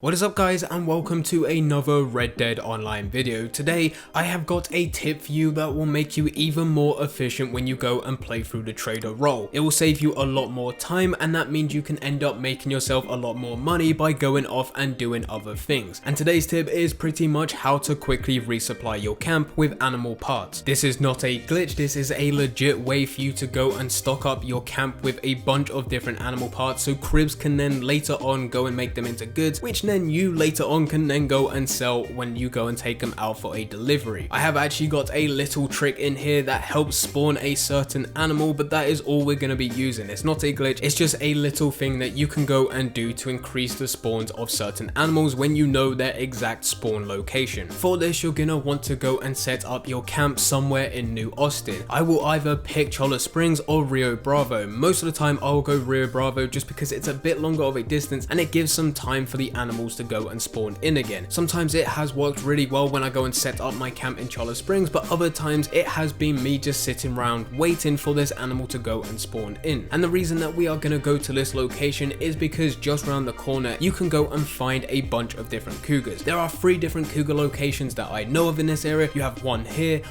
What is up guys, and welcome to another Red Dead Online video. Today I have got a tip for you that will make you even more efficient when you go and play through the trader role. It will save you a lot more time, and that means you can end up making yourself a lot more money by going off and doing other things. And today's tip is pretty much how to quickly resupply your camp with animal parts. This is not a glitch, this is a legit way for you to go and stock up your camp with a bunch of different animal parts, so cribs can then later on go and make them into goods, which then you later on can then go and sell when you go and take them out for a delivery. I have actually got a little trick in here that helps spawn a certain animal, but that is all we're going to be using. It's not a glitch, it's just a little thing that you can go and do to increase the spawns of certain animals when you know their exact spawn location. For this, you're going to want to go and set up your camp somewhere in New Austin. I will either pick Cholla Springs or Rio Bravo. Most of the time I'll go Rio Bravo just because it's a bit longer of a distance and it gives some time for the animals to go and spawn in again. Sometimes it has worked really well when I go and set up my camp in Cholla Springs, but other times it has been me just sitting around waiting for this animal to go and spawn in. And the reason that we are going to go to this location is because just around the corner you can go and find a bunch of different cougars. There are 3 different cougar locations that I know of in this area. You have one here,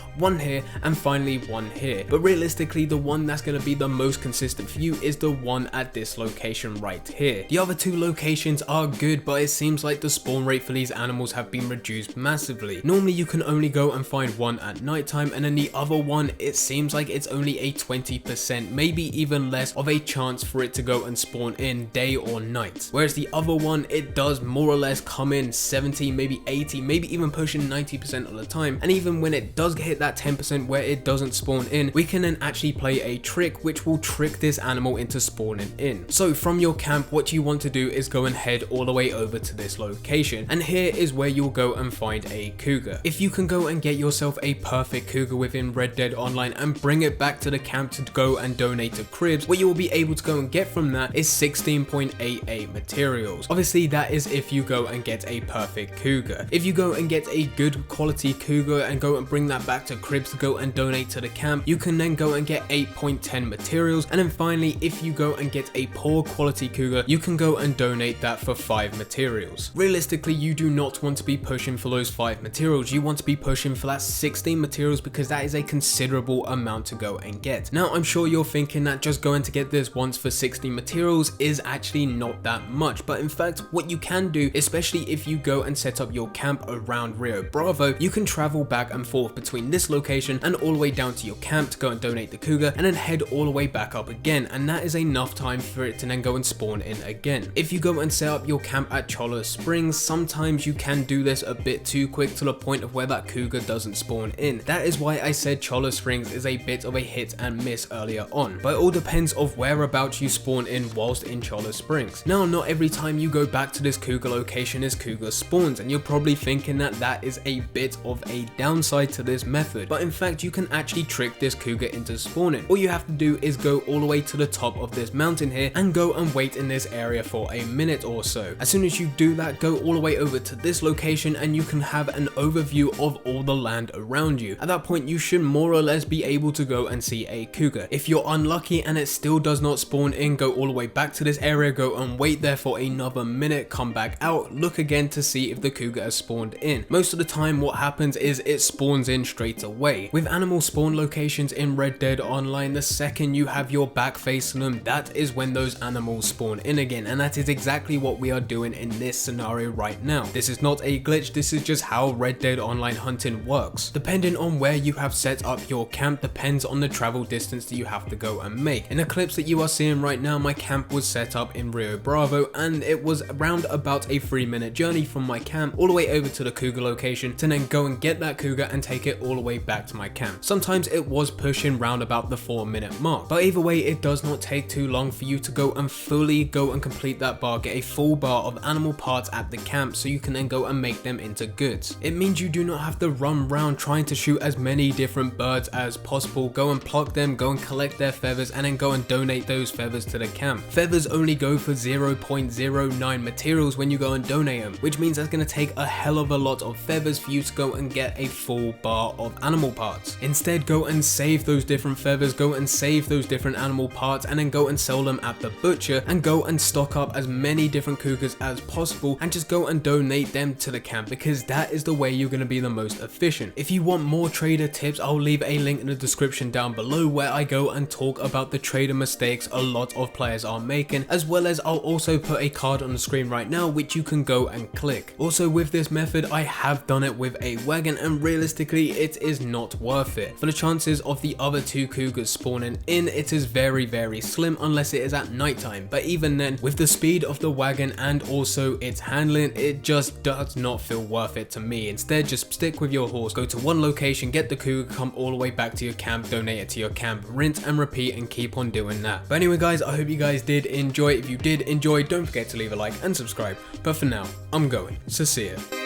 and finally one here. But realistically, the one that's going to be the most consistent for you is the one at this location right here. The other 2 locations are good, but it seems like the spawn rate for these animals have been reduced massively. Normally you can only go and find one at nighttime, and then the other one, it seems like it's only a 20%, maybe even less of a chance for it to go and spawn in day or night. Whereas the other one, it does more or less come in 70, maybe 80, maybe even pushing 90% of the time. And even when it does hit that 10% where it doesn't spawn in, we can then actually play a trick which will trick this animal into spawning in. So from your camp, what you want to do is go and head all the way over to this location, and here is where you'll go and find a cougar. If you can go and get yourself a perfect cougar within Red Dead Online and bring it back to the camp to go and donate to cribs, what you will be able to go and get from that is 16.88 materials. Obviously that is if you go and get a perfect cougar. If you go and get a good quality cougar and go and bring that back to cribs to go and donate to the camp, you can then go and get 8.10 materials. And then finally, if you go and get a poor quality cougar, you can go and donate that for 5 materials. Realistically, you do not want to be pushing for those 5 materials, you want to be pushing for that 16 materials because that is a considerable amount to go and get. Now I'm sure you're thinking that just going to get this once for 16 materials is actually not that much, but in fact what you can do, especially if you go and set up your camp around Rio Bravo, you can travel back and forth between this location and all the way down to your camp to go and donate the cougar, and then head all the way back up again, and that is enough time for it to then go and spawn in again. If you go and set up your camp at Cholla Springs, sometimes you can do this a bit too quick to the point of where that cougar doesn't spawn in. That is why I said Cholla Springs is a bit of a hit and miss earlier on, but it all depends of whereabouts you spawn in whilst in Cholla Springs. Now not every time you go back to this cougar location is cougar spawns, and you're probably thinking that that is a bit of a downside to this method, but in fact you can actually trick this cougar into spawning. All you have to do is go all the way to the top of this mountain here and go and wait in this area for a minute or so. As soon as you do that, go all the way over to this location and you can have an overview of all the land around you. At that point you should more or less be able to go and see a cougar. If you're unlucky and it still does not spawn in, go all the way back to this area, go and wait there for another minute, come back out, look again to see if the cougar has spawned in. Most of the time what happens is it spawns in straight away. With animal spawn locations in Red Dead Online, the second you have your back facing them, that is when those animals spawn in again, and that is exactly what we are doing in this scenario right now. This is not a glitch, this is just how Red Dead Online hunting works. Depending on where you have set up your camp depends on the travel distance that you have to go and make. In the clips that you are seeing right now, my camp was set up in Rio Bravo, and it was around about a 3-minute journey from my camp all the way over to the cougar location to then go and get that cougar and take it all the way back to my camp. Sometimes it was pushing round about the 4-minute mark, but either way it does not take too long for you to go and fully go and complete that bar, get a full bar of animal parts at the camp so you can then go and make them into goods. It means you do not have to run around trying to shoot as many different birds as possible, go and pluck them, go and collect their feathers, and then go and donate those feathers to the camp. Feathers only go for 0.09 materials when you go and donate them, which means that's going to take a hell of a lot of feathers for you to go and get a full bar of animal parts. Instead, go and save those different feathers, go and save those different animal parts, and then go and sell them at the butcher, and go and stock up as many different cougars as possible possible and just go and donate them to the camp, because that is the way you're going to be the most efficient. If you want more trader tips, I'll leave a link in the description down below where I go and talk about the trader mistakes a lot of players are making, as well as I'll also put a card on the screen right now which you can go and click. Also, with this method I have done it with a wagon, and realistically it is not worth it. For the chances of the other two cougars spawning in, it is very slim unless it is at nighttime, but even then, with the speed of the wagon and also its handling, it just does not feel worth it to me. Instead, just stick with your horse, go to one location, get the cougar, come all the way back to your camp, donate it to your camp, rinse and repeat, and keep on doing that. But anyway guys, I hope you guys did enjoy. If you did enjoy, don't forget to leave a like and subscribe. But for now, I'm going, so see ya.